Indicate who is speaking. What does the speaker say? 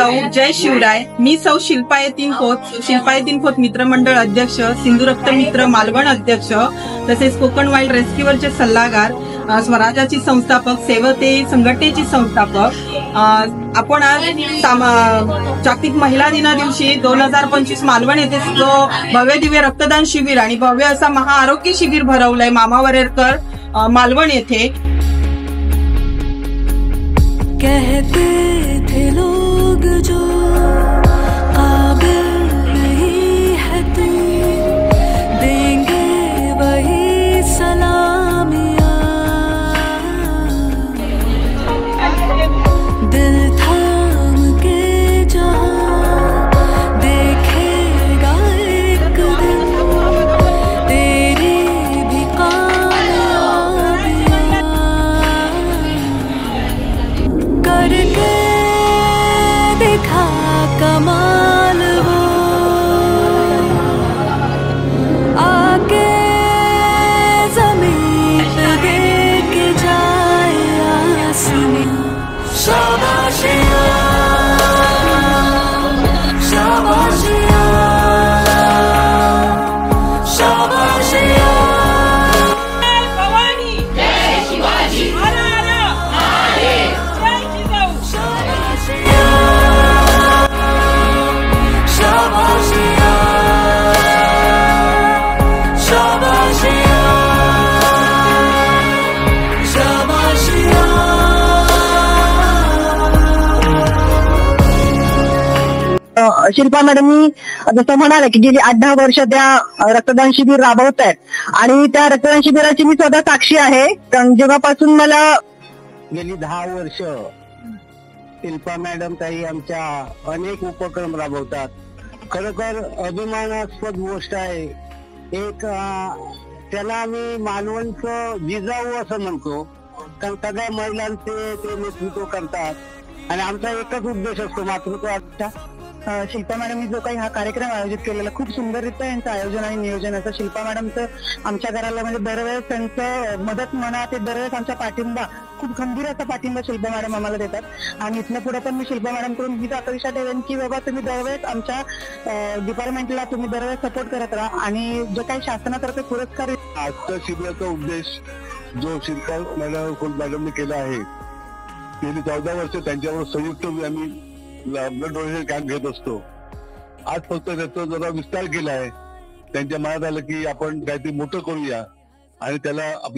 Speaker 1: सौ जय शिवराय। मी सौ शिल्पा यतीन खोत मित्रमंडळ अध्यक्ष, सिंधू रक्त मित्र मालवण अध्यक्ष, तसेच कोकण वाईल्ड रेस्क्यूवरचे सल्लागार, स्वराजाची संस्थापक, सेवते संघटनेची संस्थापक। आपण आज जागतिक महिला दिना दिवशी 2025 मालवण येथे जो भव्य दिव्य रक्तदान शिबिर आणि भव्य असा महाआरोग्य शिबिर भरवलंय मामा वरेरकर मालवण येथे।
Speaker 2: कहते थे लोग जो काबिल नहीं है तू, देंगे वही सलामियां। दिल थाम के जहां देखेगा एक दिन तेरी भी कामयाबियां। करके दिखा कमाल वो, आके ज़मीन पे दे के जाए आसमां। शाबाशिया शाबाशिया शाबाशिया।
Speaker 3: शिल्पा मॅडमनी जसं म्हणाले की गेली 8-10 वर्ष त्या रक्तदान शिबिर राबवत आहेत आणि त्या रक्तदान शिबिराची मी स्वतः साक्षी आहे। कारण जेव्हापासून मला
Speaker 4: गेली 10 वर्ष शिल्पा मॅडम ताई आमच्या अनेक उपक्रम राबवतात। खरोखर अभिमानास्पद गोष्ट आहे। एक त्याला आम्ही मालवणचं जिजाऊ असं म्हणतो, कारण सगळ्या महिलांचे ते नेतृत्व करतात आणि आमचा एकच उद्देश असतो मातृत्वाचा।
Speaker 3: शिल्पा मॅडमनी जो काही हा कार्यक्रम आयोजित केलेला खूप सुंदररित्या यांचं आयोजन आणि नियोजन असं। शिल्पा मॅडमचं आमच्या घराला म्हणजे दरवेळेस त्यांचं मदत म्हणा ते दरवेळेस आमचा पाठिंबा, खूप खंबीर असा पाठिंबा शिल्पा मॅडम आम्हाला देतात। आणि इथनं पुढे पण मी शिल्पा मॅडम कडून हीच अपेक्षा ठेवेन की बाबा तुम्ही दरवेळेस आमच्या डिपार्टमेंटला तुम्ही दरवेळेस सपोर्ट करत राहा आणि जे काही शासनातर्फे पुरस्कार
Speaker 4: आजच्या शिबिराचा उद्देश जो शिल्पा मॅडमने केला आहे, गेली 14 वर्ष त्यांच्यावर संयुक्त आम्ही ब्लड डोनेशन कॅम्प घेत असतो। आज फक्त त्याचा जरा विस्तार केला आहे। त्यांच्या मनात आलं की आपण काहीतरी मोठं करूया आणि त्याला आपल्या